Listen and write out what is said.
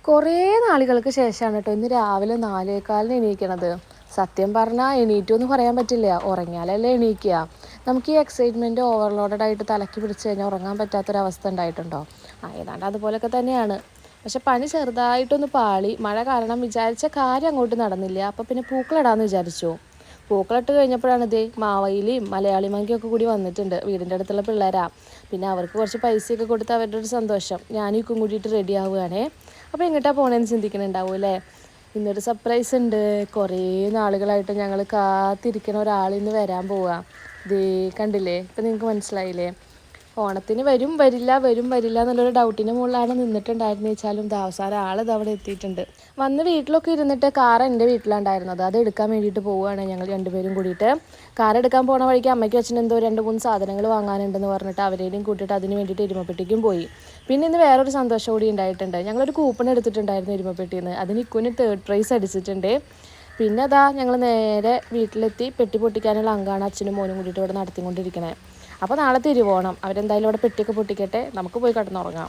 കുറേ നാളുകൾക്ക് ശേഷമാണ് കേട്ടോ ഇന്ന് രാവിലെ 4:15 എണീക്കണത്. സത്യം പറഞ്ഞാൽ എണീറ്റു എന്ന് പറയാൻ പറ്റില്ല, ഉറങ്ങിയാലല്ലേ എണീക്കുക. നമുക്ക് ഈ എക്സൈറ്റ്മെൻറ്റ് ഓവർലോഡഡ് ആയിട്ട് തലക്കി പിടിച്ച് കഴിഞ്ഞാൽ ഉറങ്ങാൻ പറ്റാത്തൊരവസ്ഥ ഉണ്ടായിട്ടുണ്ടോ? ഏതാണ്ട് അതുപോലെയൊക്കെ തന്നെയാണ്. പക്ഷെ പണി ചെറുതായിട്ടൊന്ന് പാളി, മഴ കാരണം വിചാരിച്ച കാര്യം അങ്ങോട്ട് നടന്നില്ല. അപ്പോൾ പിന്നെ പൂക്കളിടാമെന്ന് വിചാരിച്ചു. പൂക്കളിട്ട് കഴിഞ്ഞപ്പോഴാണ് ഇതേ മാവയിലും മലയാളി മങ്കിയൊക്കെ കൂടി വന്നിട്ടുണ്ട്. വീടിൻ്റെ അടുത്തുള്ള പിള്ളേരാ. പിന്നെ അവർക്ക് കുറച്ച് പൈസയൊക്കെ കൊടുത്ത് അവരുടെ ഒരു സന്തോഷം. ഞാനും ഇക്കും കൂടിയിട്ട് റെഡി ആവുകയാണേ. അപ്പോൾ എങ്ങോട്ടാണ് പോകണമെന്ന് ചിന്തിക്കുന്നുണ്ടാവും അല്ലേ? ഇന്നൊരു സർപ്രൈസ് ഉണ്ട്. കുറേ നാളുകളായിട്ട് ഞങ്ങൾ കാത്തിരിക്കുന്ന ഒരാളിന്ന് വരാൻ പോവുക. ദേ കണ്ടില്ലേ, ഇപ്പം നിങ്ങൾക്ക് മനസ്സിലായില്ലേ? ഓണത്തിന് വരും വരില്ല വരും വരില്ല എന്നുള്ളൊരു ഡൗട്ടിന് മുകളിലാണ് നിന്നിട്ടുണ്ടായിരുന്നു വെച്ചാലും അവസാനം ആളിത് അവിടെ എത്തിയിട്ടുണ്ട്. വന്ന് വീട്ടിലൊക്കെ ഇരുന്നിട്ട് കാർ എൻ്റെ വീട്ടിലുണ്ടായിരുന്നത്, അത് എടുക്കാൻ വേണ്ടിയിട്ട് പോവുകയാണ് ഞങ്ങൾ രണ്ടുപേരും കൂടിയിട്ട്. കാർ എടുക്കാൻ പോണ വഴിക്ക് അമ്മയ്ക്ക് അച്ഛൻ എന്തോ 2-3 സാധനങ്ങൾ വാങ്ങാനുണ്ടെന്ന് പറഞ്ഞിട്ട് അവരെയും കൂട്ടിയിട്ട് അതിന് വേണ്ടിയിട്ട് എരുമപ്പെട്ടിക്കും പോയി. പിന്നെ ഇന്ന് വേറൊരു സന്തോഷം കൂടി ഉണ്ടായിട്ടുണ്ട്. ഞങ്ങളൊരു കൂപ്പൺ എടുത്തിട്ടുണ്ടായിരുന്നു എരുമപ്പെട്ടിയിൽ നിന്ന്. അതിന് ഇക്കുന് 3rd പ്രൈസ് അടിച്ചിട്ടുണ്ട്. പിന്നെ അതാ ഞങ്ങൾ നേരെ വീട്ടിലെത്തി. പെട്ടി പൊട്ടിക്കാനുള്ള അങ്കാണ് അച്ഛനും മോനും കൂടിയിട്ട് ഇവിടെ നടത്തിക്കൊണ്ടിരിക്കണേ. അപ്പോൾ നാളെ തിരുവോണം. അവരെന്തായാലും അവിടെ പെട്ടിയൊക്കെ പൊട്ടിക്കട്ടെ, നമുക്ക് പോയി കിടന്നുറങ്ങാം.